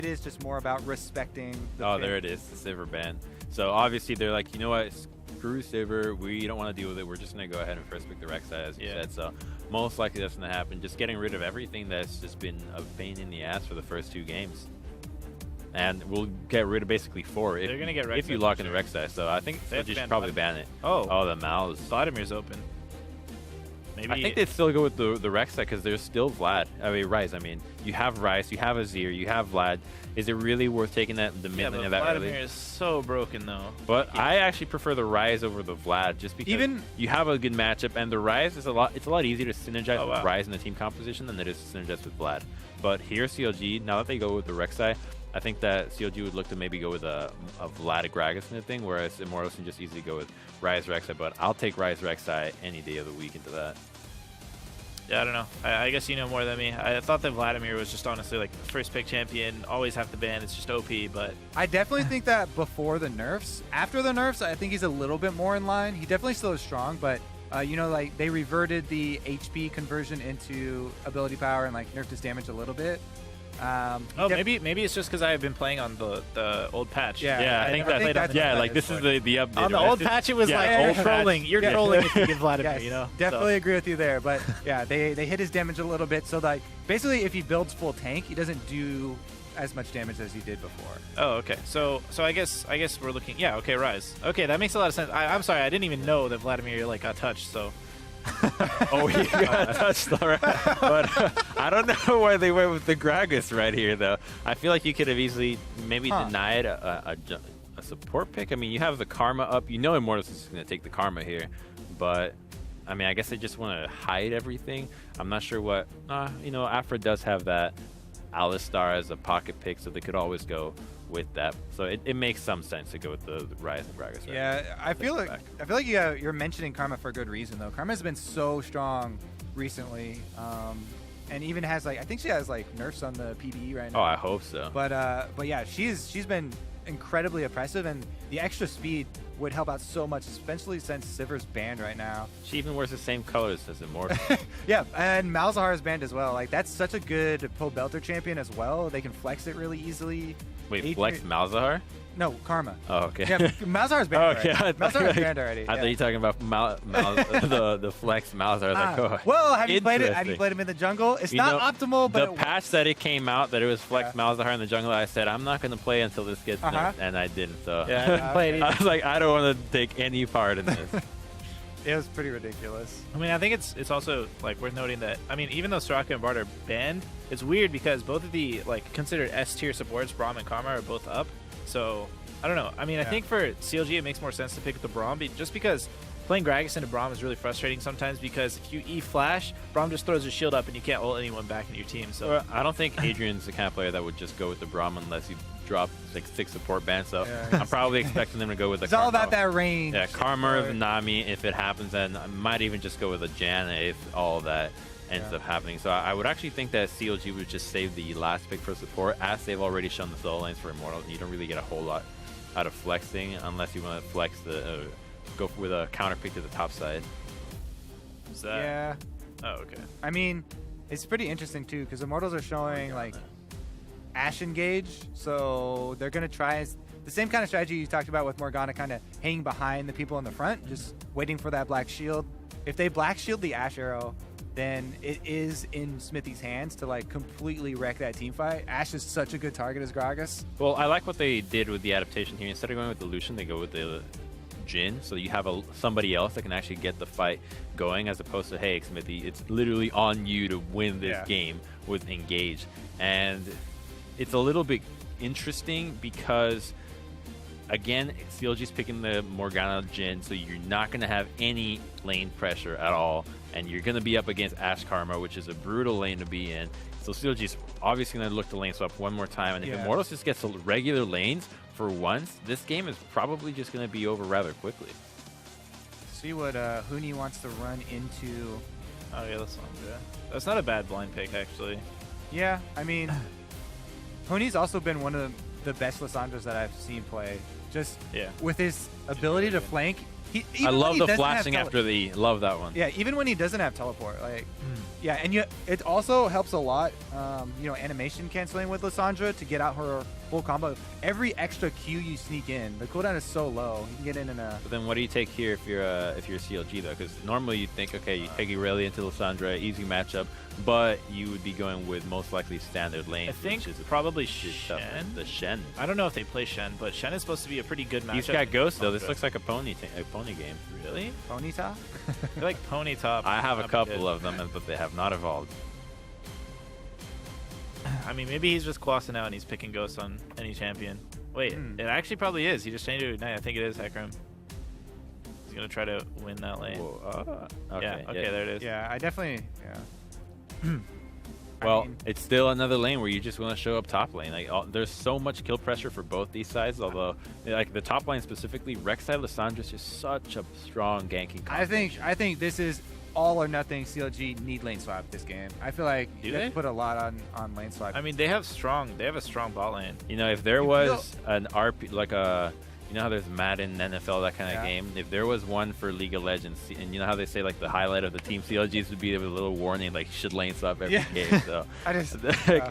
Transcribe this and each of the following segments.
It is just more about respecting the pick. There it is, the Sivir ban. So obviously they're like, you know what, screw Sivir, we don't want to deal with it, we're just going to go ahead and first pick the Rek'Sai, as you said. So most likely that's going to happen, just getting rid of everything that's just been a pain in the ass for the first 2 games. And we'll get rid of basically 4 They're gonna get Rek'Sai if you lock in the Rek'Sai. So I think they should probably ban it. Oh, the Mal's. Vladimir's open. Maybe I think they'd still go with the Rek'Sai because there's still Vlad. I mean, Ryze. I mean, you have Ryze, you have Azir, you have Vlad. Is it really worth taking the mid lane of that early? Vladimir is so broken though. But I actually prefer the Ryze over the Vlad just because you have a good matchup, and the Ryze is it's a lot easier to synergize with Ryze in the team composition than it is to synergize with Vlad. But here CLG, now that they go with the Rek'Sai, I think that CLG would look to maybe go with a Vlad Gragas kind of thing, whereas Immortals can just easily go with Ryze Rek'Sai. But I'll take Ryze Rek'Sai any day of the week into that. Yeah, I don't know. I guess you know more than me. I thought that Vladimir was just honestly like first pick champion, always have to ban. It's just OP, but I definitely think that before the nerfs. After the nerfs, I think he's a little bit more in line. He definitely still is strong, but you know, like they reverted the HP conversion into ability power and like nerfed his damage a little bit. Maybe it's just because I have been playing on the old patch. Yeah, I think that's like this is the update. On the old patch, it was like old trolling. You're trolling if you give Vladimir, yes, you know. Definitely agree with you there, but yeah, they hit his damage a little bit. So like basically, if he builds full tank, he doesn't do as much damage as he did before. Oh, okay. So I guess we're looking. Yeah, okay, Ryze. Okay, that makes a lot of sense. I'm sorry, I didn't even know that Vladimir like got touched. So. Oh, he got touched, all right. But I don't know why they went with the Gragas right here, though. I feel like you could have easily maybe denied a support pick. I mean, you have the Karma up. You know Immortals is going to take the Karma here. But, I mean, I guess they just want to hide everything. I'm not sure what... you know, Afra does have that Alistar as a pocket pick, so they could always go with that. So it makes some sense to go with the Ryze and Gragas. Right? Yeah, I feel like you're mentioning Karma for a good reason though. Karma's been so strong recently, and even has like I think she has like nerfs on the PBE right now. Oh, I hope so. But yeah, she's been incredibly oppressive, and the extra speed would help out so much, especially since Sivir's banned right now. She even wears the same colors as Immortal. Yeah, and Malzahar is banned as well. Like that's such a good Pro Belter champion as well. They can flex it really easily. Wait, flex Malzahar? No, Karma. Oh, okay. Yeah, Malzahar's banned already. Malzahar's banned already. I thought you were talking about the flex Malzahar. Like, oh, well, have you played it? Have you played him in the jungle? It's not optimal, but the patch that it came out that it was flex Malzahar in the jungle, I said I'm not going to play until this gets nerfed, and I didn't. So yeah, I didn't play it either. I was like, I don't want to take any part in this. It was pretty ridiculous. I mean, I think it's also like worth noting that even though Soraka and Bard are banned, it's weird because both of the like considered S tier supports, Braum and Karma, are both up. So I don't know. I mean, I think for CLG it makes more sense to pick the Braum, just because playing Gragas into Braum is really frustrating sometimes because if you E flash, Braum just throws his shield up and you can't ult anyone back in your team. So well, I don't think Adrian's the kind of player that would just go with the Braum unless he dropped like 6 support bans. So I'm probably expecting them to go with the Karma. It's all about that range. Yeah, Karma or the Nami if it happens, and I might even just go with a Janna if all of that ends up happening. So I would actually think that CLG would just save the last pick for support, as they've already shown the solo lanes for Immortals. You don't really get a whole lot out of flexing unless you want to flex the go with a counter pick to the top side. Is that? Yeah. Oh, okay. I mean, it's pretty interesting too because Immortals are showing like Ashe engage, so they're gonna try the same kind of strategy you talked about with Morgana, kind of hanging behind the people in the front, just waiting for that black shield. If they black shield the Ashe arrow, then it is in Xmithie's hands to like completely wreck that team fight. Ashe is such a good target as Gragas. Well, I like what they did with the adaptation here. Instead of going with the Lucian, they go with the Jhin, so you have somebody else that can actually get the fight going, as opposed to, hey, Xmithie, it's literally on you to win this game with Engage. And it's a little bit interesting because, again, CLG's picking the Morgana Jhin, so you're not going to have any lane pressure at all, and you're going to be up against Ashe Karma, which is a brutal lane to be in. So CLG's obviously going to look to lane swap one more time, and if Immortals just gets regular lanes for once, this game is probably just going to be over rather quickly. See what Huni wants to run into. Oh yeah, that's not a bad blind pick actually. Yeah, I mean, Huni's also been one of the best Lissandras that I've seen play. Just with his ability to flank. I love the flashing after the love that one. Yeah, even when he doesn't have teleport, like Yeah, and it also helps a lot, you know, animation canceling with Lissandra to get out her full combo. Every extra Q you sneak in, the cooldown is so low. You can get in a... But then what do you take here if you're CLG, though? Because normally you think, okay, you take Irelia into Lissandra, easy matchup, but you would be going with most likely standard lane. I think which is probably Shen. The Shen. I don't know if they play Shen, but Shen is supposed to be a pretty good matchup. He's got Ghost, though. This looks like a pony game. Really? Ponyta? I feel like Pony Top. I have a would couple be good. of them, but they have not evolved. I mean, maybe he's just Quassing out and he's picking Ghost on any champion. Wait, it actually probably is. He just changed it to Ignite. I think it is Hecarim. He's going to try to win that lane. Whoa, Okay, there it is. Yeah, I definitely... Yeah. Well, I mean, it's still another lane where you just want to show up top lane. Like, there's so much kill pressure for both these sides, although like the top lane specifically, Rek'Sai Lissandra is just such a strong ganking combination. I think this is all or nothing. CLG need lane swap this game. I feel like you have to put a lot on lane swap. I mean, they have a strong bot lane. You know, if there was an RP, like a, you know how there's Madden, NFL, that kind of game? If there was one for League of Legends, and you know how they say, like, the highlight of the team CLGs would be a little warning, like, should lane swap every game. So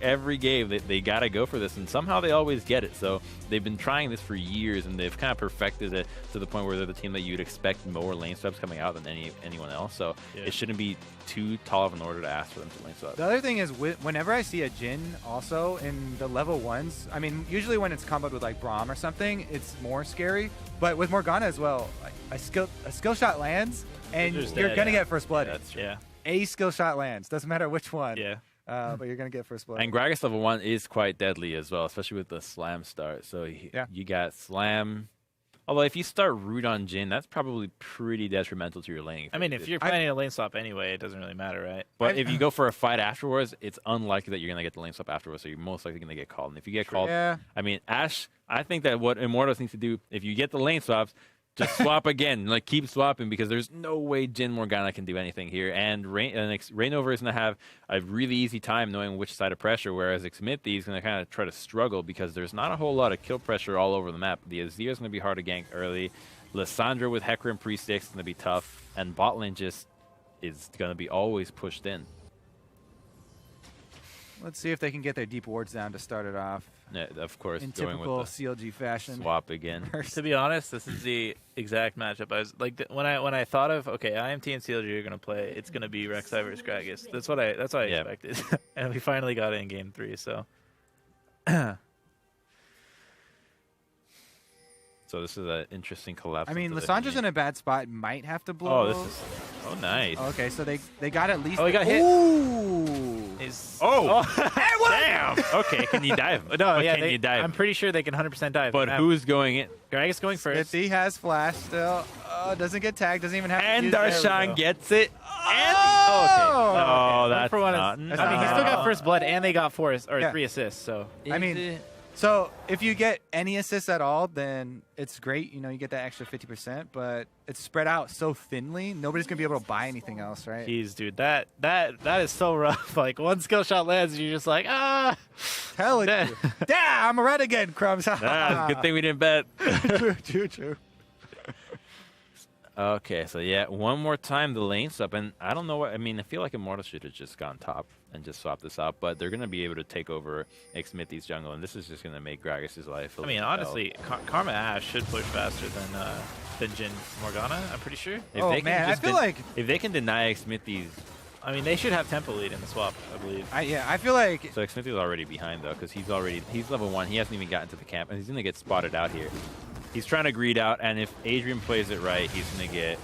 every game, they got to go for this, and somehow they always get it. So they've been trying this for years, and they've kind of perfected it to the point where they're the team that you'd expect more lane swaps coming out than anyone else. So it shouldn't be too tall of an order to ask for them to lane swap. The other thing is, whenever I see a Jhin also in the level 1s, I mean, usually when it's comboed with, like, Braum or something, it's more scary. But with Morgana as well, a skill shot lands, and you're going to get first blood. Yeah, that's true. A skill shot lands. Doesn't matter which one. Yeah. But you're going to get first blood. And Gragas level 1 is quite deadly as well, especially with the Slam start. So you got Slam. Although if you start Root on Jhin, that's probably pretty detrimental to your lane. I mean, if you're planning a lane swap anyway, it doesn't really matter, right? But if you go for a fight afterwards, it's unlikely that you're going to get the lane swap afterwards, so you're most likely going to get called. And if you get called, I mean, Ashe, I think that what Immortals needs to do, if you get the lane swaps, just swap again. Like, keep swapping, because there's no way Jhin Morgana can do anything here. And Reignover is going to have a really easy time knowing which side of pressure, whereas Xmithie is going to kind of try to struggle because there's not a whole lot of kill pressure all over the map. The Azir is going to be hard to gank early. Lissandra with Hecarim pre-sticks is going to be tough. And bot lane just is going to be always pushed in. Let's see if they can get their deep wards down to start it off. Yeah, of course, In going typical with the CLG fashion. swap again. To be honest, this is the exact matchup. I was like, when I thought of, okay, IMT and CLG are gonna play, it's gonna be Rek'Sai versus Gragas. That's what I expected, and we finally got it in game 3. So, so this is an interesting collapse. I mean, into the Lissandra's game. in a bad spot. Might have to blow. Oh, this is nice. Okay, so they got at least. Oh, he got hit. Ooh. Damn. Okay, can you dive? No, can you dive? I'm pretty sure they can 100% dive. But who's going in? Gragas going first. Xmithie has flash still. Doesn't get tagged. Doesn't even have to And use it. Darshan gets it. And Oh! no, that's for one. not. I mean, he still got first blood, and they got 3 assists. So I mean, so if you get any assists at all, then it's great. You know, you get that extra 50%, but it's spread out so thinly. Nobody's gonna be able to buy anything else, right? jeez, dude, that is so rough. Like, one skill shot lands, and you're just like, Tell it. Yeah, I'm a red again, Crumbs. Good thing we didn't bet. True. Okay, so yeah, one more time the lane swap, and I don't know what I mean. I feel like Immortal should have just gone top and just swapped this out, but they're going to be able to take over Xmithie's jungle, and this is just going to make Gragas' life. I mean, honestly, Karma Ashe should push faster than Jhin Morgana. I'm pretty sure. If they can deny Xmithie's, I mean, they should have tempo lead in the swap, I believe. I feel like. So Xmithie's already behind though, because he's level 1. He hasn't even gotten to the camp, and he's going to get spotted out here. He's trying to greed out, and if Adrian plays it right, he's going to get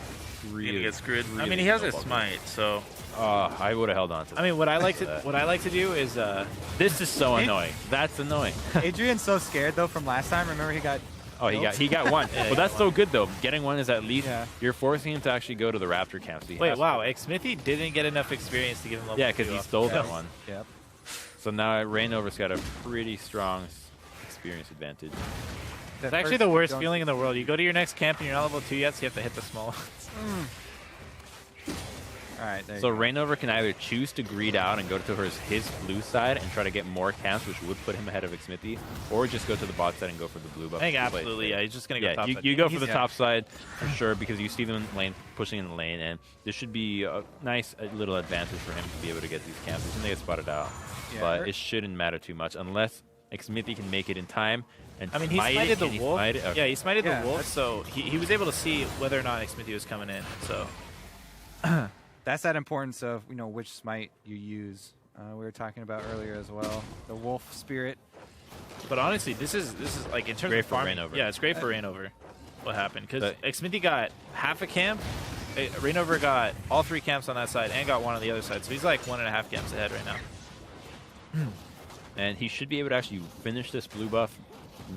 really screwed. Really I mean, he has a smite, so. I would have held on to that. I mean, what I like to do is this is so annoying. That's annoying. Adrian's so scared though from last time. Remember he got. Oh, he got one. Yeah, well, that's so good though. Getting one is at least you're forcing him to actually go to the Raptor camp. So wait, wow, Xmithie didn't get enough experience to give him level 2. because he stole that one. Yep. So now Reignover's got a pretty strong experience advantage. It's actually the worst feeling in the world. You go to your next camp and you're not level 2 yet, so you have to hit the small ones. All right, there So you go. Reignover can either choose to greed out and go to his blue side and try to get more camps, which would put him ahead of Xmithie, or just go to the bot side and go for the blue buff. I think absolutely, yeah. He's just going to go top side. You go for the Yeah. top side for sure because you see them in lane, pushing in the lane, and this should be a nice little advantage for him to be able to get these camps. He's going to get spotted out, Yeah. but it shouldn't matter too much unless Xmithie can make it in time. And I mean, he smite it. smited the Can he wolf. smite it? Okay. Yeah, he smited Yeah, the wolf, that's- so he was able to see whether or not Xmithie was coming in. So That's that importance of which smite you use. We were talking about earlier as well. The wolf spirit. But honestly, this is like in terms Great of for farming. Reignover. Yeah, it's great for Reignover. What happened? Because But- Xmithie got half a camp. Reignover got all 3 camps on that side and got 1 on the other side. So he's like 1.5 camps ahead right now. And he should be able to actually finish this blue buff,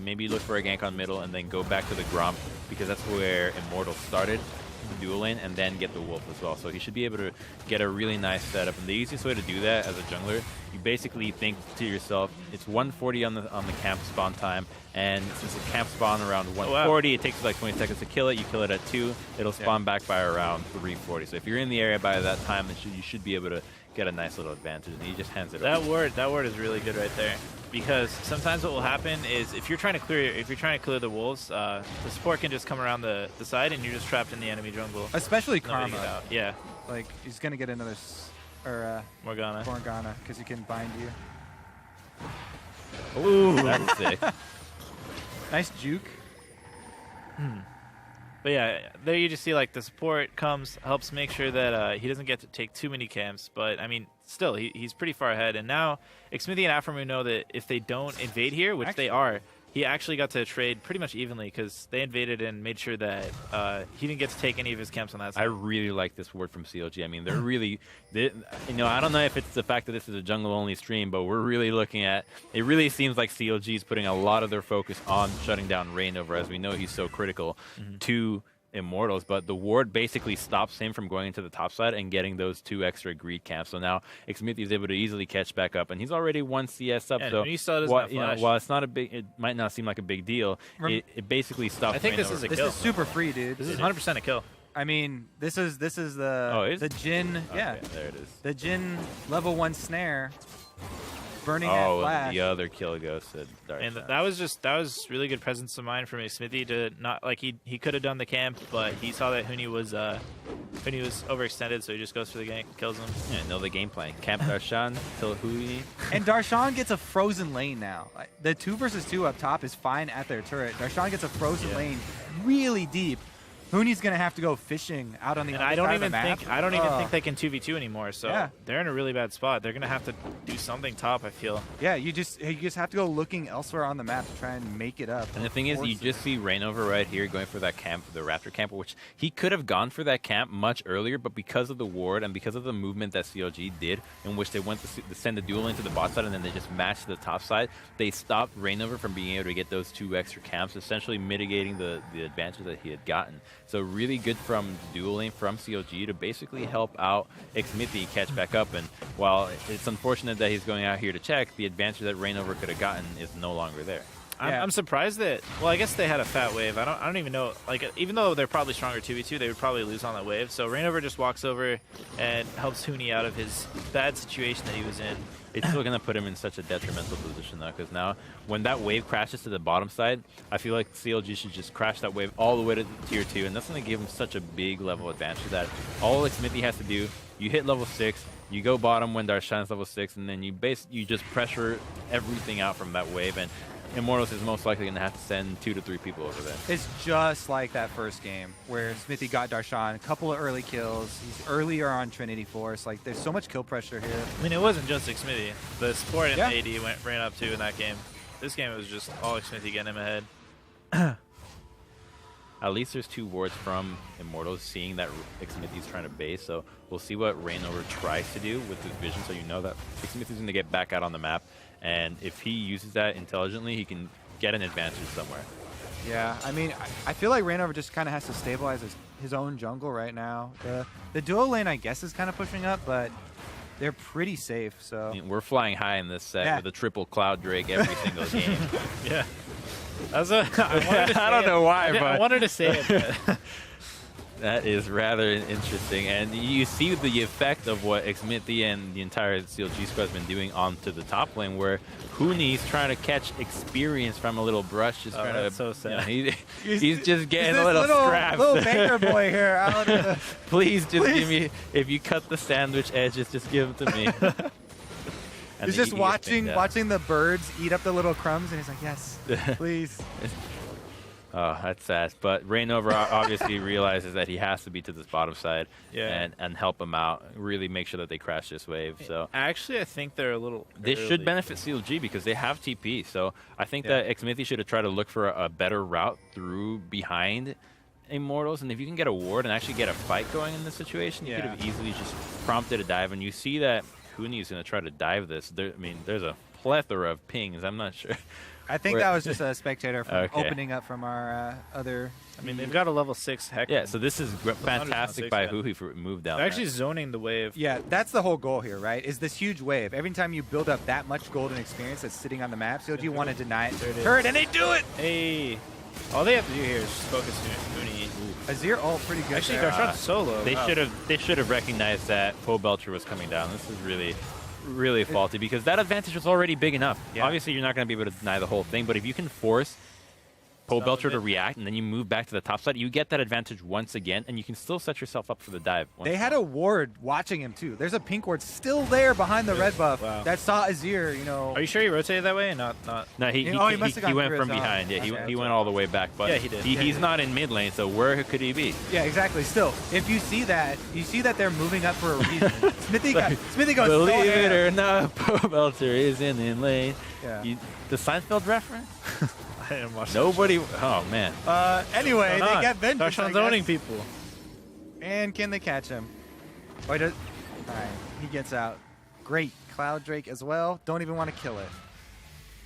maybe look for a gank on middle, and then go back to the Gromp, because that's where Immortal started, the dual lane, and then get the wolf as well. So he should be able to get a really nice setup. And the easiest way to do that as a jungler, you basically think to yourself, it's 140 on the camp spawn time, and since the camp spawn around 140, it takes like 20 seconds to kill it. You kill it at 2, it'll spawn back by around 340. So if you're in the area by that time, you should be able to get a nice little advantage, and he just hands it over. That word is really good right there, because sometimes what will happen is if you're trying to clear the wolves, the support can just come around the side and you're just trapped in the enemy jungle. Especially Nobody Karma. get out. Yeah, Like, he's going to get another Morgana. Morgana, because he can bind you. Ooh, that's sick. Nice juke. But yeah, there you just see like the support helps make sure that he doesn't get to take too many camps. But I mean, still, he's pretty far ahead. And now Xmithie and Aframu know that if they don't invade here, which they are, he actually got to trade pretty much evenly because they invaded and made sure that he didn't get to take any of his camps on that side. I really like this word from CLG. I mean, they're really, I don't know if it's the fact that this is a jungle-only stream, but we're really looking at, it really seems like CLG is putting a lot of their focus on shutting down Reignover, as we know he's so critical to Immortals, but the ward basically stops him from going into the top side and getting those 2 extra greed camps. So now Xmithie is able to easily catch back up, and he's already 1 CS up. Yeah, so he still doesn't have flash. while it's not it might not seem like a big deal. It basically stops. I think this Reignover is a from- This kill. is super free, dude. This is 100% a kill. I mean, this is the is it? Jin. Yeah, Okay, there it is. the Jin level 1 snare. Burning Oh, at flash. the other kill goes to Dark And Side. that was really good presence of mind from Xmithie to not like he could have done the camp, but he saw that Huni was overextended, so he just goes for the gank, kills him. Yeah, know the game plan. Camp Darshan, kill Hui. And Darshan gets a frozen lane now. Like, the 2 versus 2 up top is fine at their turret. Darshan gets a frozen lane really deep. Huni's gonna have to go fishing out on the And other I don't side of the even map. think they can 2v2 anymore. So Yeah. they're in a really bad spot. They're gonna have to do something top, I feel. Yeah, you just have to go looking elsewhere on the map to try and make it up. And the thing is, you just see Reignover right here going for that camp, the Raptor camp, which he could have gone for that camp much earlier, but because of the ward and because of the movement that CLG did, in which they went to send the duel into the bot side and then they just matched the top side, they stopped Reignover from being able to get those 2 extra camps, essentially mitigating the advantage that he had gotten. So really good from dueling from CLG to basically help out Xmithie catch back up. And while it's unfortunate that he's going out here to check, the advantage that Reignover could have gotten is no longer there. Yeah. I'm surprised that. Well, I guess they had a fat wave. I don't even know. Like, even though they're probably stronger 2v2, they would probably lose on that wave. So Reignover just walks over and helps Huni out of his bad situation that he was in. It's still going to put him in such a detrimental position, though, because now when that wave crashes to the bottom side, I feel like CLG should just crash that wave all the way to tier 2, and that's going to give him such a big level advantage that all Xmithie has to do, you hit level 6, you go bottom when Darshan's level 6, and then you just pressure everything out from that wave, and Immortals is most likely going to have to send 2 to 3 people over there. It's just like that first game where Xmithie got Darshan, a couple of early kills. He's earlier on Trinity Force. Like, there's so much kill pressure here. I mean, it wasn't just Xmithie. The support and Yeah. the AD ran up too in that game. This game, it was just all Xmithie getting him ahead. At least there's 2 wards from Immortals seeing that Xmithie's trying to base, so we'll see what Reignover tries to do with his vision, so you know that Xmithie's going to get back out on the map, and if he uses that intelligently, he can get an advantage somewhere. Yeah, I mean, I feel like Reignover just kind of has to stabilize his own jungle right now. The dual lane, I guess, is kind of pushing up, but they're pretty safe, so... I mean, we're flying high in this set Yeah. with a triple Cloud Drake every single game. Yeah. That's I wanted to say I don't know why, I but wanted to say it. But That is rather interesting, and you see the effect of what Xmithie and the entire CLG squad has been doing onto the top lane, where Huni's trying to catch experience from a little brush, just trying to. So sad. He's just getting a little scraps. Little baker boy here out of the. Please just give me. If you cut the sandwich edges, just give them to me. He's just watching the birds eat up the little crumbs, and he's like, yes, please. Oh, that's sad. But Reignover obviously realizes that he has to be to this bottom side and help him out. Really make sure that they crash this wave. So actually, I think they're a little. This should benefit CLG because they have TP. So I think that Xmithie should have tried to look for a better route through behind Immortals. And if you can get a ward and actually get a fight going in this situation, you could have easily just prompted a dive. And you see that Huni is going to try to dive this. There's a plethora of pings. I'm not sure. I think that was just a spectator from opening up from our other. I mean, they've got a level 6 heck. Yeah, so this is fantastic by Hui for move down. They're actually zoning the wave. Yeah, that's the whole goal here, right? Is this huge wave. Every time you build up that much golden experience that's sitting on the map, so do you want to deny it? Turret, and they do it! Hey. All they have to do here is just focus Huni. Azir ult pretty good. Actually, Darshan's solo. They should have recognized that Poe Belcher was coming down. This is really faulty because that advantage was already big enough. Yeah. Obviously, you're not going to be able to deny the whole thing, but if you can force Poe Belcher to react and then you move back to the top side, you get that advantage once again, and you can still set yourself up for the dive. They had a ward watching him, too. There's a pink ward still there behind the red buff that saw Azir, you know. Are you sure he rotated that way and not? No, he went from behind. Yeah, he went all the way back. But he did. He's not in mid lane, so where could he be? Yeah, exactly. Still, if you see that they're moving up for a reason. Smithy goes, believe it or not, Poe Belcher is in lane. Yeah. The Seinfeld reference? I didn't watch Nobody. Oh, man. Anyway, they get vengeance. Darshan's owning people. And can they catch him? All right, he gets out. Great. Cloud Drake as well. Don't even want to kill it.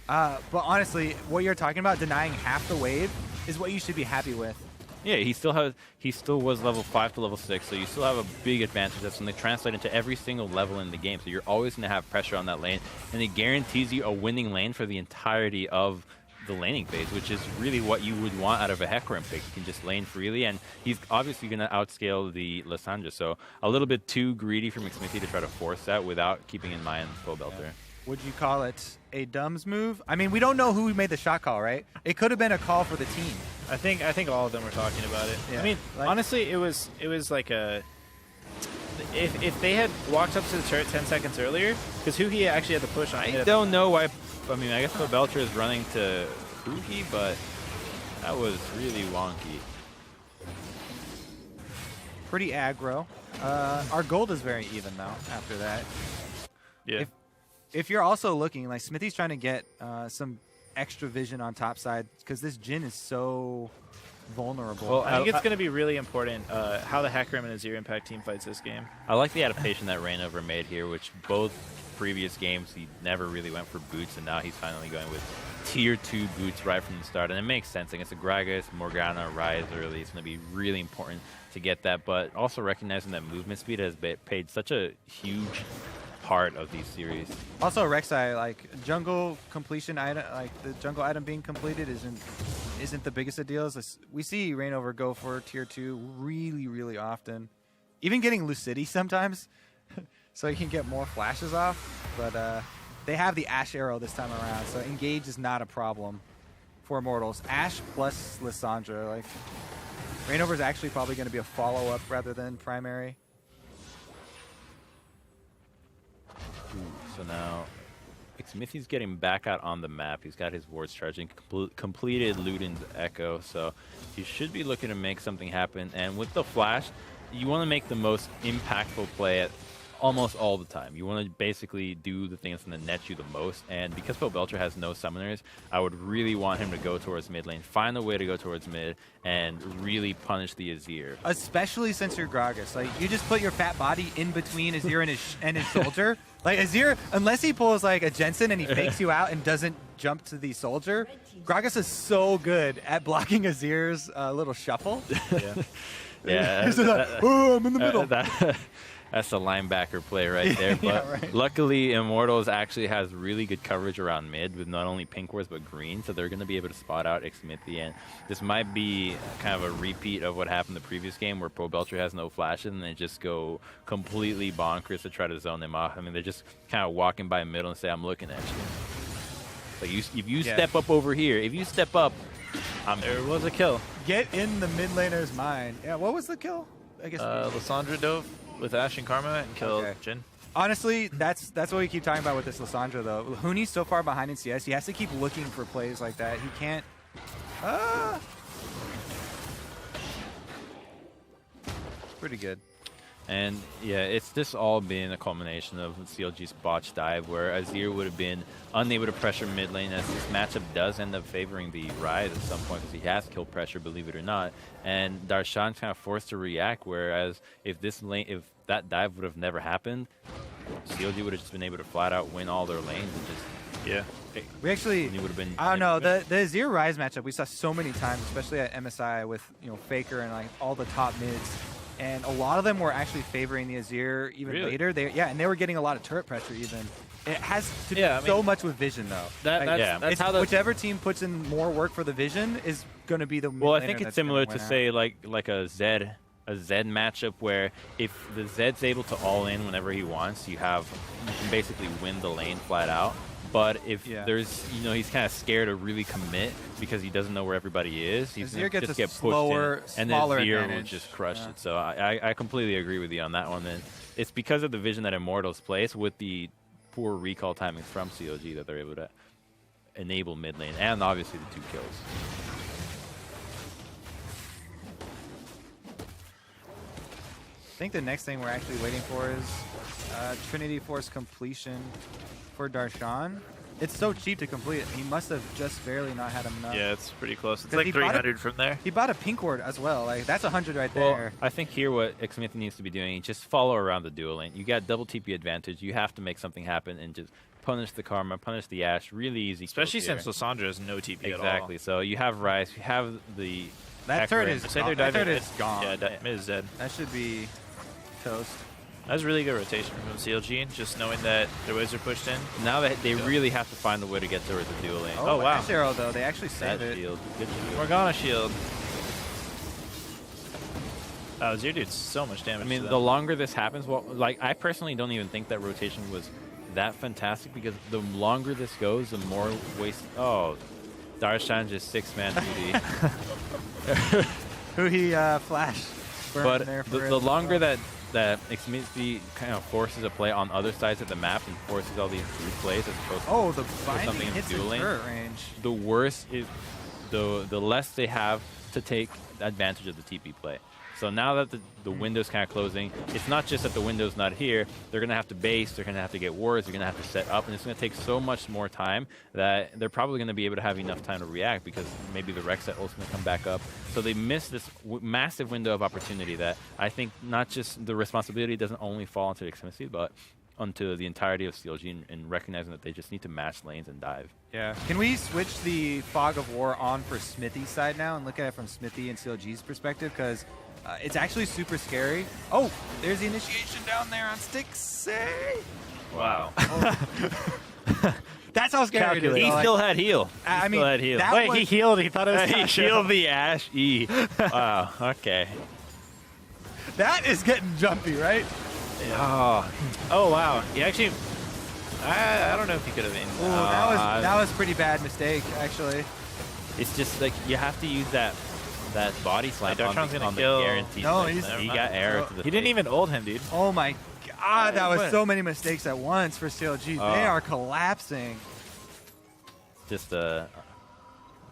But honestly, what you're talking about, denying half the wave, is what you should be happy with. Yeah, he still was level 5 to level 6, so you still have a big advantage. That's when they translate into every single level in the game. So you're always going to have pressure on that lane, and it guarantees you a winning lane for the entirety of the laning phase, which is really what you would want out of a Hecarim pick. You can just lane freely, and he's obviously going to outscale the Lissandra, so a little bit too greedy from Xmithie to try to force that without keeping in mind Poe Belcher. Would you call it a Dumbs move? I mean, we don't know who made the shot call, right? It could have been a call for the team. I think all of them were talking about it. Yeah. I mean, honestly, it was like a. If they had walked up to the turret 10 seconds earlier, because Huhi actually had the push on. I don't know why. I mean, I guess Poe Belcher is running to Huhi, but that was really wonky. Pretty aggro. Our gold is very even though. After that. Yeah. If you're also looking, like Smithie's trying to get some extra vision on top side because this Jhin is so vulnerable. Well, I think it's going to be really important how the Hecarim and Azir Impact team fights this game. I like the adaptation that Reignover made here, which both previous games he never really went for boots, and now he's finally going with tier 2 boots right from the start, and it makes sense. Against a Gragas, Morgana, Rise early, it's going to be really important to get that, but also recognizing that movement speed has paid such a huge part of these series. Also, Rek'Sai, like jungle completion item, like the jungle item being completed isn't the biggest of deals. We see Reignover go for tier 2 really often, even getting Lucidity sometimes, so he can get more flashes off. But they have the Ashe arrow this time around, so engage is not a problem for Immortals. Ashe plus Lissandra, like Reignover is actually probably going to be a follow-up rather than primary. So now Xmithie's getting back out on the map. He's got his wards charging, completed Luden's Echo, so he should be looking to make something happen. And with the flash, you want to make the most impactful play at almost all the time. You want to basically do the thing that's going to net you the most, and because Poe Belcher has no summoners, I would really want him to go towards mid lane, find a way to go towards mid, and really punish the Azir. Especially since you're Gragas. Like, you just put your fat body in between Azir and his soldier. Like, Azir, unless he pulls like a Jensen and he fakes you out and doesn't jump to the soldier, Gragas is so good at blocking Azir's little shuffle. Yeah. He's like, oh, I'm in the middle. That's a linebacker play right there. But Yeah, right. luckily, Immortals actually has really good coverage around mid with not only pink wards but green, so they're going to be able to spot out Xmithie. And this might be kind of a repeat of what happened the previous game where Pro Belcher has no flashes and they just go completely bonkers to try to zone them off. I mean, they're just kind of walking by middle and say, I'm looking at you. Like, if you step up over here, if you step up, There was a kill. Get in the mid laner's mind. Yeah, what was the kill? I guess. Lysandra dove with Ashe and Karma and killed Jhin. Honestly, that's what we keep talking about with this Lysandra, though. Huni's so far behind in CS, he has to keep looking for plays like that. He can't... Pretty good. And yeah, it's just all been a culmination of CLG's botched dive, where Azir would have been unable to pressure mid lane, as this matchup does end up favoring the Ryze at some point because he has kill pressure, believe it or not. And Darshan's kind of forced to react, whereas if that dive would have never happened, CLG would have just been able to flat out win all their lanes and just We actually, would have been. I don't know, the Azir Ryze matchup we saw so many times, especially at MSI with Faker and like all the top mids. And a lot of them were actually favoring the Azir even later. And they were getting a lot of turret pressure even. It has to do so much with vision, though. That's how whichever team puts in more work for the vision is going to be the Well, I think it's similar to say like a Zed matchup where if the Zed's able to all in whenever he wants, you can basically win the lane flat out. But if there's, he's kind of scared to really commit because he doesn't know where everybody is, he's going to just get pushed in, and then Azir will just crush it. So I completely agree with you on that one. And it's because of the vision that Immortals plays with the poor recall timings from CLG that they're able to enable mid lane, and obviously the 2 kills. I think the next thing we're actually waiting for is Trinity Force completion for Darshan. It's so cheap to complete it. He must have just barely not had enough. Yeah, it's pretty close. It's like 300 from there. He bought a pink ward as well. Like, that's 100 right Well, there. I think here what Xmithie needs to be doing is just follow around the dual lane. You got double TP advantage. You have to make something happen and just punish the Karma, punish the Ashe. Really easy. Especially since Lysandra has no TP at all. Exactly. So you have Ryze, you have the... That turret is gone. That turret is gone. Yeah, mid is dead. That should be toast. That was really good rotation from CLG, just knowing that their waves are pushed in. Now that they really have to find a way to get towards the dual lane. Oh wow. Ashe arrow, though. They actually saved it. Shield. Good shield. Morgana shield. Oh, Azir did so much damage. I mean, the longer this happens, I personally don't even think that rotation was that fantastic, because the longer this goes, the more waste. Oh, Darshan just 6-man duty. Who he flashed. But the longer that Xmithie kind of forces a play on other sides of the map and forces all these group plays as opposed to something in the dual lane, range. The worse is the less they have to take advantage of the TP play. So now that the window's kind of closing, it's not just that the window's not here. They're going to have to base, they're going to have to get wards, they're going to have to set up, and it's going to take so much more time that they're probably going to be able to have enough time to react, because maybe the Rex set ult's going to come back up. So they miss this massive window of opportunity that I think not just the responsibility doesn't only fall onto Xmithie, but onto the entirety of CLG, and recognizing that they just need to match lanes and dive. Yeah. Can we switch the Fog of War on for Xmithie's side now and look at it from Xmithie and CLG's perspective? Because it's actually super scary. Oh, there's the initiation down there on Styx. Wow. Oh. That's how scary it is. He still had heal. I mean, Wait, he healed. He thought it was he healed the Ashe E. Wow. Okay. That is getting jumpy, right? Yeah. Oh wow. He actually. I don't know if he could have aimed. That was pretty bad mistake, actually. It's just like you have to use that body slam on the guaranteed. No, he got arrow to the He didn't even ult him, dude. Oh my god, that was so many mistakes at once for CLG. They are collapsing. Just a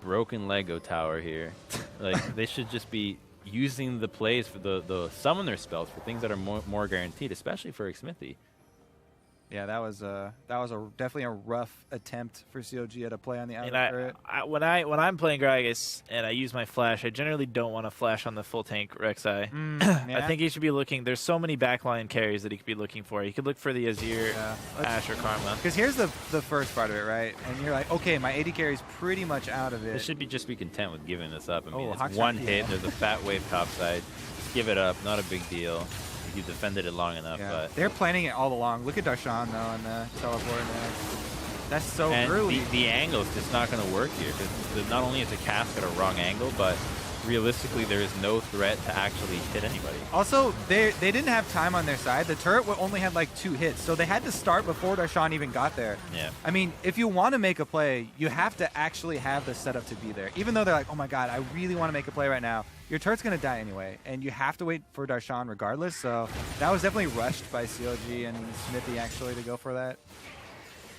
broken Lego tower here. Like, they should just be using the plays for the summoner spells for things that are more guaranteed, especially for Xmithie. Yeah, that was definitely a rough attempt for CLG at a play on the outer turret. When I'm playing Gragas and I use my flash, I generally don't want to flash on the full tank Rek'Sai. Yeah. I think he should be looking. There's so many backline carries that he could be looking for. He could look for the Azir, Ashe, or Karma. Because here's the first part of it, right? And you're like, okay, my AD carry's pretty much out of it. They should just be content with giving this up. I mean, Oh, it's one hit. There's a fat wave topside. Just give it up. Not a big deal. if you defended it long enough. Yeah. But They're planning it all along. Look at Darshan, though, and the teleport. That's so and early. the angle is just not going to work here. Because not only is the cast at a wrong angle, but realistically, there is no threat to actually hit anybody. Also, they didn't have time on their side. The turret only had like 2 hits, so they had to start before Darshan even got there. Yeah. I mean, if you want to make a play, you have to actually have the setup to be there. Even though they're like, oh my god, I really want to make a play right now, your turret's going to die anyway, and you have to wait for Darshan regardless. So that was definitely rushed by CLG and Xmithie actually to go for that.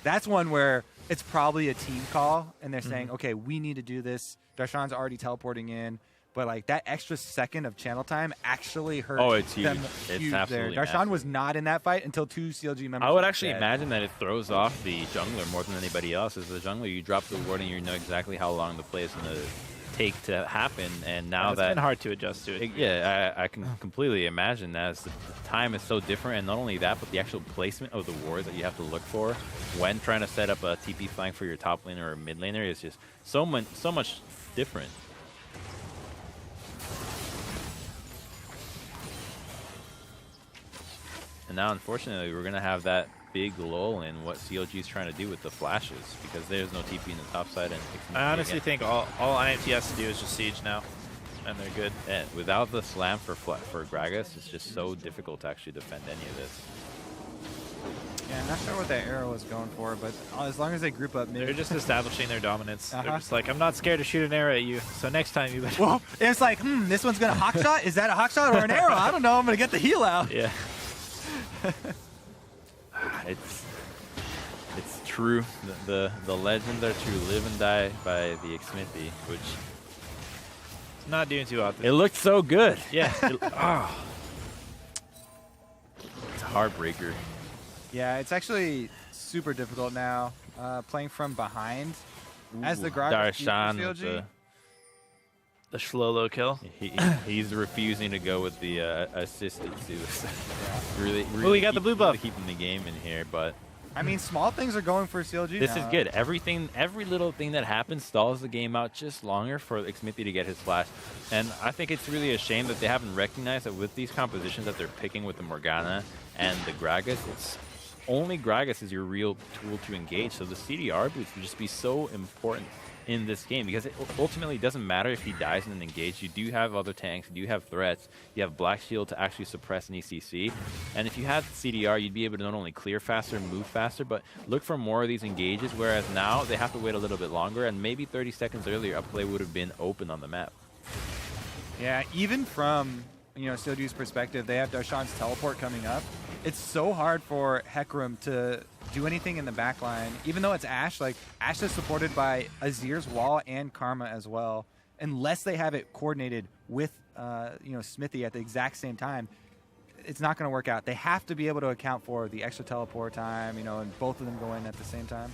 That's one where it's probably a team call, and they're saying, okay, we need to do this. Darshan's already teleporting in. But like that extra second of channel time actually hurt it's huge. them It's huge absolutely there. Darshan massive. was not in that fight until 2 CLG members. I would were actually dead. imagine that it throws off the jungler more than anybody else. As the jungler, you drop the ward and you know exactly how long the play is going to take to happen. And now It's that been hard to adjust to it. yeah, I can completely imagine that. As the time is so different, and not only that, but the actual placement of the wards that you have to look for when trying to set up a TP flank for your top laner or mid laner is just so much different. And now, unfortunately, we're going to have that big lull in what CLG is trying to do with the flashes, because there's no TP in the top side. And I honestly think all IMT has to do is just siege now, and they're good. And without the slam for Gragas, it's just so difficult to actually defend any of this. Yeah, I'm not sure what that arrow was going for, but as long as they group up mid. They're just establishing their dominance. They're just like, I'm not scared to shoot an arrow at you, so next time you better. Well, it's like, this one's going to hawk shot? Is that a hawk shot or an arrow? I don't know. I'm going to get the heal out. Yeah. It's true. The legends are true. Live and die by the Xmithie, which Not doing too often. it looked so good. Yeah. It's a heartbreaker. Yeah, it's actually super difficult now. Playing from behind. As the Darshan CLG. with The Shlolo kill. he's refusing to go with the assisted too. really, he got the blue buff. Really keeping the game in here, but I mean, small things are going for CLG this now. is good. Every little thing that happens stalls the game out just longer for Xmithie to get his flash. And I think it's really a shame that they haven't recognized that with these compositions that they're picking with the Morgana and the Gragas, it's only Gragas is your real tool to engage. So the CDR boost would just be so important in this game, because it ultimately doesn't matter if he dies in an engage. You do have other tanks, you do have threats, you have Black Shield to actually suppress an ECC, and if you had CDR, you'd be able to not only clear faster and move faster, but look for more of these engages, whereas now they have to wait a little bit longer, and maybe 30 seconds earlier a play would have been open on the map. Yeah, even from CLG's perspective, they have Darshan's teleport coming up. It's so hard for Hecarim to do anything in the back line, even though it's Ashe. Like, Ashe is supported by Azir's wall and Karma as well. Unless they have it coordinated with Xmithie at the exact same time, it's not going to work out. They have to be able to account for the extra teleport time, and both of them go in at the same time.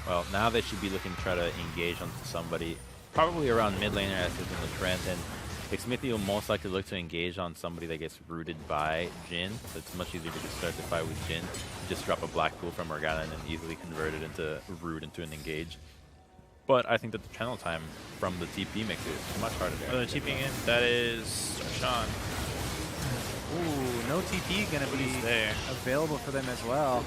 Well, now they should be looking to try to engage onto somebody, probably around mid laner as is in the trend, and Xmithie will most likely look to engage on somebody that gets rooted by Jhin. So it's much easier to just start the fight with Jhin. Just drop a Black Pool from Morgana and then easily convert it into root into an engage. But I think that the channel time from the TP mix is much harder there. Oh, they're TPing in. That is Sean. Ooh, no TP going to be there. available for them as well.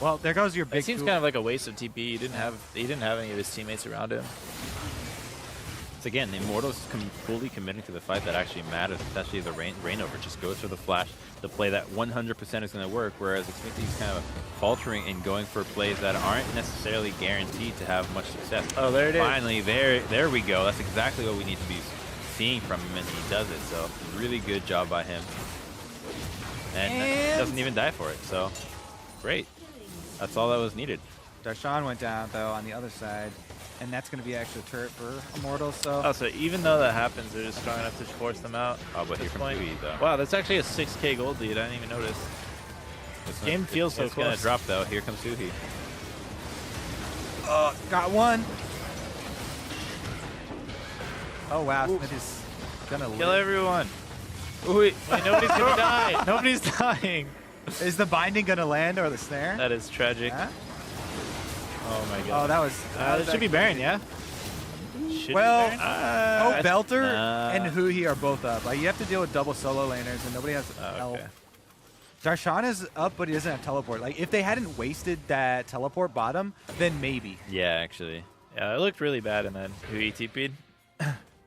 Well, there goes your big It seems tool. kind of like a waste of TP. He didn't have any of his teammates around him. So again, the Immortals fully committing to the fight that actually matters, especially the Reignover. Just goes for the flash, the play that 100% is going to work, whereas Xmithie's kind of faltering and going for plays that aren't necessarily guaranteed to have much success. Oh, there it is. Finally, there we go. That's exactly what we need to be seeing from him, and he does it. So really good job by him. And he doesn't even die for it, so great. That's all that was needed. Darshan went down, though, on the other side. And that's going to be extra turret for Immortals. So Oh, so even though that happens, they're just strong enough to force them out. Oh, but here comes Louis, though. Wow, that's actually a 6K gold lead. I didn't even notice. Game feels so It's going to close. drop, though. Here comes Suhi. got one. Oh, wow. Smith is going to Kill everyone. Wait, nobody's gonna die. Nobody's dying. Is the binding going to land or the snare? That is tragic. Huh? Oh my Oh, god. that was... It should be Baron, yeah? should Well, be Baron? Belter nah. and Huhi are both up. Like, you have to deal with double solo laners, and nobody has health. Okay. Darshan is up, but he doesn't have teleport. Like, if they hadn't wasted that teleport bottom, then maybe. Yeah, actually. Yeah, it looked really bad, and then Hui TP'd.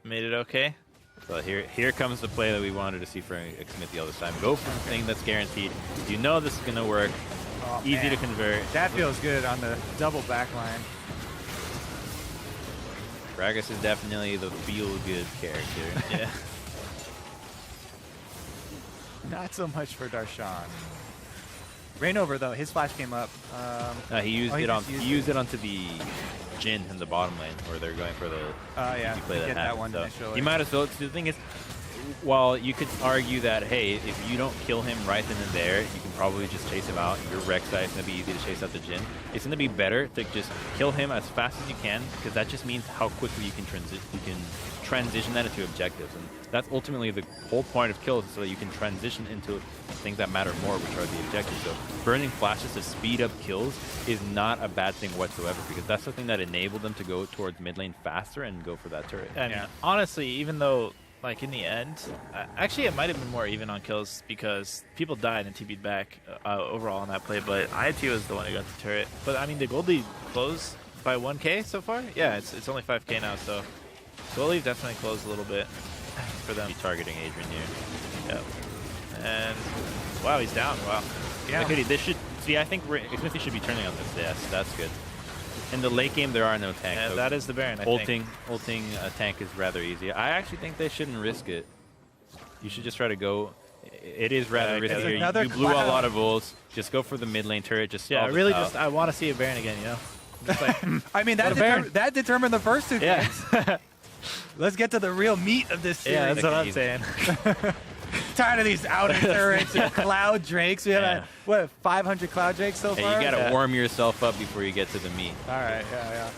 Made it okay. So here comes the play that we wanted to see from Xmithie all this time. Go for the thing that's guaranteed. You know this is going to work. Oh, Easy man. to convert. That feels good on the double backline. Gragas is definitely the feel-good character. Yeah. Not so much for Darshan. Reignover, though, his flash came up. He used it on. just He used it onto the Jhin in the bottom lane, where they're going for the Yeah, easy play get that happens. one So initially. you might as well. The thing is, while you could argue that, hey, if you don't kill him right then and there, you can probably just chase him out. Your Rek'Sai is going to be easy to chase out the Jhin. It's going to be better to just kill him as fast as you can, because that just means how quickly you can transition that into objectives. And that's ultimately the whole point of kills, so that you can transition into things that matter more, which are the objectives. So burning flashes to speed up kills is not a bad thing whatsoever, because that's the thing that enabled them to go towards mid lane faster and go for that turret. And honestly, even though, like, in the end, actually it might have been more even on kills because people died and TP'd back overall on that play, but IMT was the one who got the turret. But, I mean, the gold lead closed by 1k so far? Yeah, it's only 5k now, so gold lead definitely closed a little bit for them. Be targeting Adrian here. Yep. And, wow, he's down. Wow. Yeah. Okay, they should see. I think Xmithie should be turning on this. Yes, that's good. In the late game, there are no tanks. And so that is the Baron, I think. ulting a tank is rather easy. I actually think they shouldn't risk it. You should just try to go. It is rather risky. There's Here. another You blew a cloud. lot of ults. Just go for the mid lane turret. Just Yeah, stall this really out. just, I want to see a Baron again, you know? Just like, I mean, What a Baron. that determined the first two yeah. games. Let's get to the real meat of this series. Yeah, that's what I'm Easy. saying. Tired of these outer turrets and cloud drakes. We have, Yeah. what, 500 cloud drakes so Hey, far? you gotta Yeah. warm yourself up before you get to the meat. All right, yeah.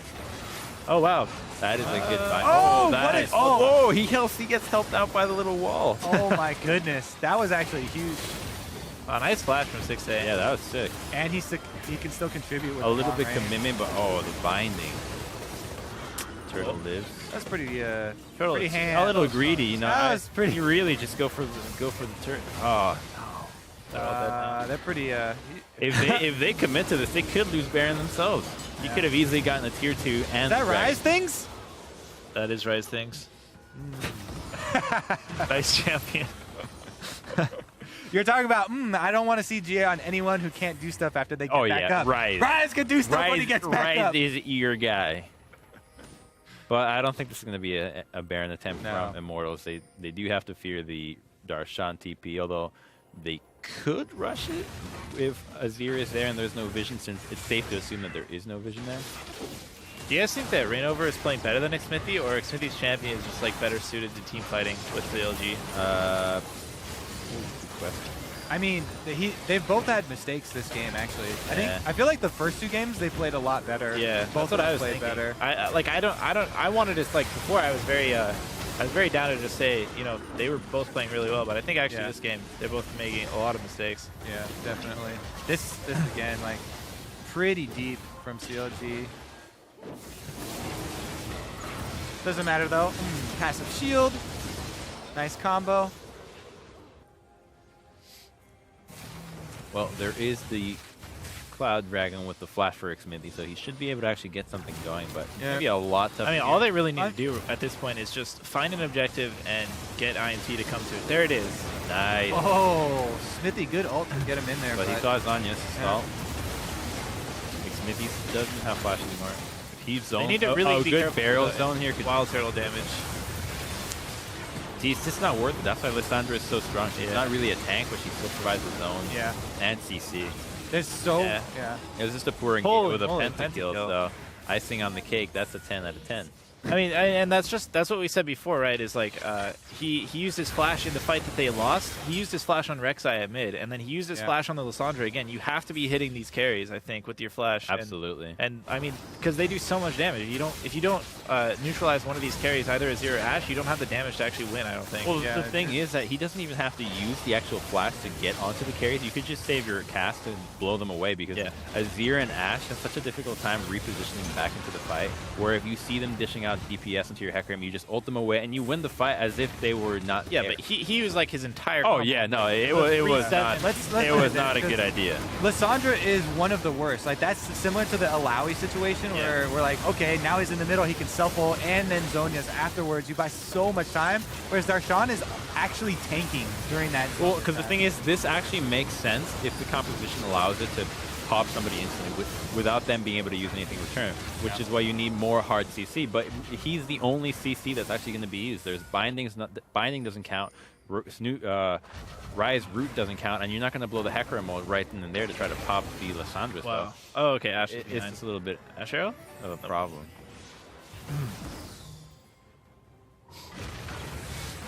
Oh, wow. That is a good fight. oh, that what is. is- oh. Whoa! He gets helped out by the little wall. Oh my goodness, that was actually huge. Wow, nice flash from 6A. Yeah, that was sick. And he can still contribute with A little long bit range. commitment, but oh, the binding. Turtle lives. That's pretty Turtle pretty is hand. A little greedy, you know. That was pretty- You really just go for the turret. Oh, they're pretty if they commit to this, they could lose Baron themselves. You could have easily gotten a tier 2 and Is that the dragon. Rise things? That is Rise Things. Nice champion. You're talking about, I don't want to see GA on anyone who can't do stuff after they get Oh, back yeah, up. Rise. Rise can do stuff when he gets back Rise up. is your guy. But I don't think this is going to be a Baron attempt No. from Immortals. They do have to fear the Darshan TP, although they could rush it if Azir is there and there's no vision, since it's safe to assume that there is no vision there. Do you guys think that Reignover is playing better than Xmithie, or Xmithie's champion is just like better suited to team fighting with the LG? Good question. I mean, they've both had mistakes this game, actually. Yeah. I feel like the first two games they played a lot better. Yeah, both that's what of them I was played thinking. better. I wanted to, like, before I was very down to just say, you know, they were both playing really well, but I think actually Yeah. this game they're both making a lot of mistakes. Yeah, definitely. This again, like, pretty deep from CLG. Doesn't matter though. Passive shield. Nice combo. Well, there is the Cloud Dragon with the flash for Xmithie, so he should be able to actually get something going, but it's Yeah. going to be a lot tougher. I mean, to all get. they really need to do at this point is just find an objective and get IMT to come to it. There it is. Nice. Oh, Xmithie, good ult to get him in there. But he saw his Anya's stall. Xmithie doesn't have flash anymore. If he's zoned, They need to really be good careful barrel with the zone here could wild turtle damage. See, it's just not worth it. That's why Lissandra is so strong. She's Yeah. not really a tank, but she still provides the zone Yeah. and CC. There's so Yeah. It was just a poor engage Holy with a moly, pentakill, pentakill. so icing on the cake. That's a 10 out of 10. I mean, and that's what we said before, right? Is like he used his flash in the fight that they lost. He used his flash on Rek'Sai at mid, and then he used his flash on the Lissandra again. You have to be hitting these carries, I think, with your flash. Absolutely. And I mean, because they do so much damage. If you don't neutralize one of these carries, either Azir or Ashe, you don't have the damage to actually win, I don't think. Well, the thing is that he doesn't even have to use the actual flash to get onto the carries. You could just save your cast and blow them away, because Azir and Ashe have such a difficult time repositioning back into the fight, where if you see them dishing out DPS into your Hecarim, you just ult them away and you win the fight as if they were not Yeah, there. but he used like his entire Oh combo. yeah, no, it was not. It was not a good idea. Lissandra is one of the worst. Like, that's similar to the Alawi situation where we're like, okay, now he's in the middle, he can self-ult, and then Zhonya's afterwards. You buy so much time, whereas Darshan is actually tanking during that. Well, because the thing is, this actually makes sense if the composition allows it to pop somebody instantly without them being able to use anything in return, which is why you need more hard CC. But he's the only CC that's actually going to be used. There's bindings, binding doesn't count. Rise root doesn't count, and you're not going to blow the Hecarim ult right then and there to try to pop the Lissandra stuff. Oh, okay. Ashe It's just a little bit Ashe arrow? of a problem.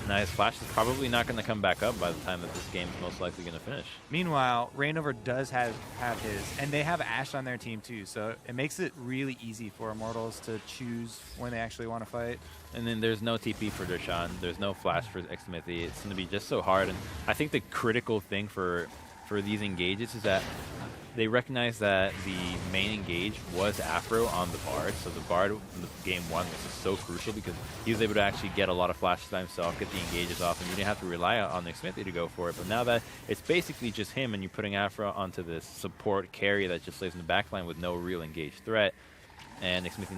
Now his flash is probably not going to come back up by the time that this game is most likely going to finish. Meanwhile, Reignover does have his, and they have Ashe on their team too, so it makes it really easy for Immortals to choose when they actually want to fight. And then there's no TP for Darshan. There's no flash for Xmithie. It's going to be just so hard. And I think the critical thing for these engages is that they recognize that the main engage was Afro on the Bard. So the Bard in the game 1 was just so crucial because he was able to actually get a lot of flashes by himself, get the engages off, and you didn't have to rely on the Xmithie to go for it. But now that it's basically just him and you're putting Afro onto this support carry that just lays in the backline with no real engaged threat, and Xmithie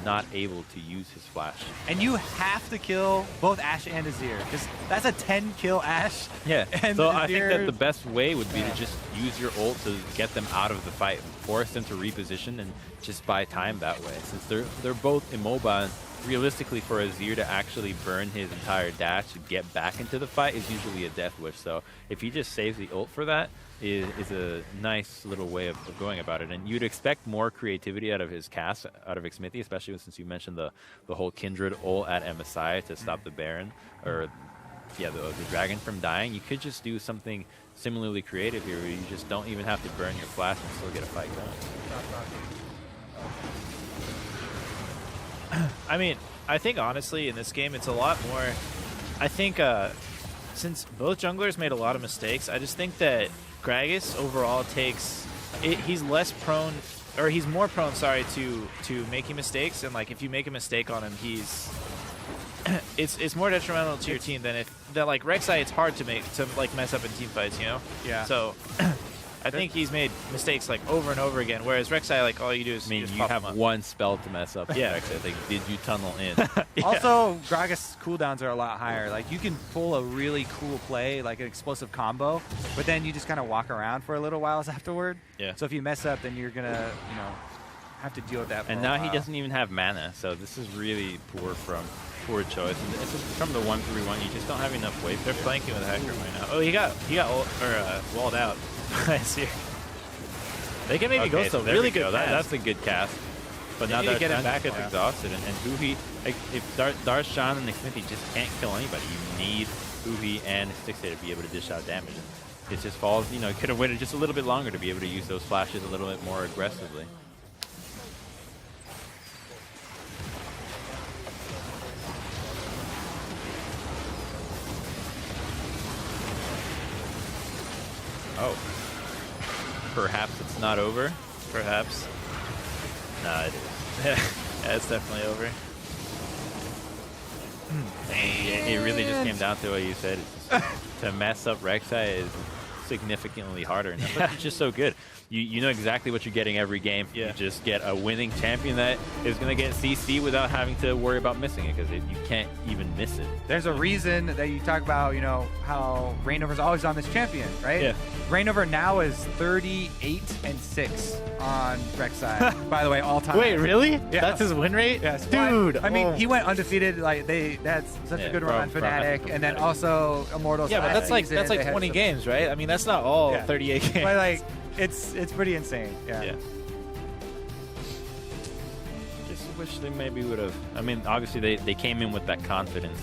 not able to use his flash. And you have to kill both Ashe and Azir, because that's a 10-kill Ashe. Yeah, and so Azir, I think that the best way would be to just use your ult to get them out of the fight, force them to reposition, and just buy time that way. Since they're both immobile, and realistically for Azir to actually burn his entire dash to get back into the fight is usually a death wish. So if he just saves the ult for that, is a nice little way of going about it. And you'd expect more creativity out of his cast, out of Xmithie, especially since you mentioned the whole Kindred ult at MSI to stop the Baron, or the Dragon from dying. You could just do something similarly creative here where you just don't even have to burn your flash and still get a fight going. I mean, I think honestly in this game it's a lot more. I think since both junglers made a lot of mistakes, I just think that Gragas overall takes it, he's less prone, or he's more prone, sorry, to making mistakes. And like if you make a mistake on him, he's it's more detrimental to your team than like Rek'Sai. It's hard to mess up in team fights, you know. Yeah. So I think he's made mistakes like over and over again. Whereas Rek'Sai, like all you do is I mean, just you pop have him up. one spell to mess up. Yeah. Rek'Sai. Like, did you tunnel in? Also, Gragas cooldowns are a lot higher. Like, you can pull a really cool play, like an explosive combo, but then you just kind of walk around for a little while afterward. Yeah. So if you mess up, then you're gonna, have to deal with that. For And a now while. he doesn't even have mana, so this is really poor choice. And this is from the 1-3-1. You just don't have enough wave. They're flanking with a hacker right now. Oh, he got walled out. I see. They can maybe go so some there really we go. good cast. That's a good cast. But They now need to get him Darshan back gets now. exhausted, and Huhi, like, if Darshan and Xmithie just can't kill anybody, you need Huhi and Stixay to be able to dish out damage. And it just falls, you could have waited just a little bit longer to be able to use those flashes a little bit more aggressively. Oh. Perhaps it's not over. Perhaps. Nah, it is. Yeah, it's definitely over. It really just came down to what you said. It's just, to mess up Rek'Sai is significantly harder, and that's what's just so good. You know exactly what you're getting every game. Yeah. You just get a winning champion that is going to get CC without having to worry about missing it, because you can't even miss it. There's a reason that you talk about, how Reignover's always on this champion, right? Yeah. Reignover now is 38-6 on Rek'Sai. By the way, all time. Wait, really? Yeah. That's his win rate? Yes, Dude. I mean, he went undefeated. Like that's such a good run on Fnatic, and then also Immortals. Yeah, but last that's season, they like had 20 some- games, right? I mean, that's not all Yeah. 38 games. But like, it's pretty insane. Yeah. Just wish they maybe would have. I mean, obviously they came in with that confidence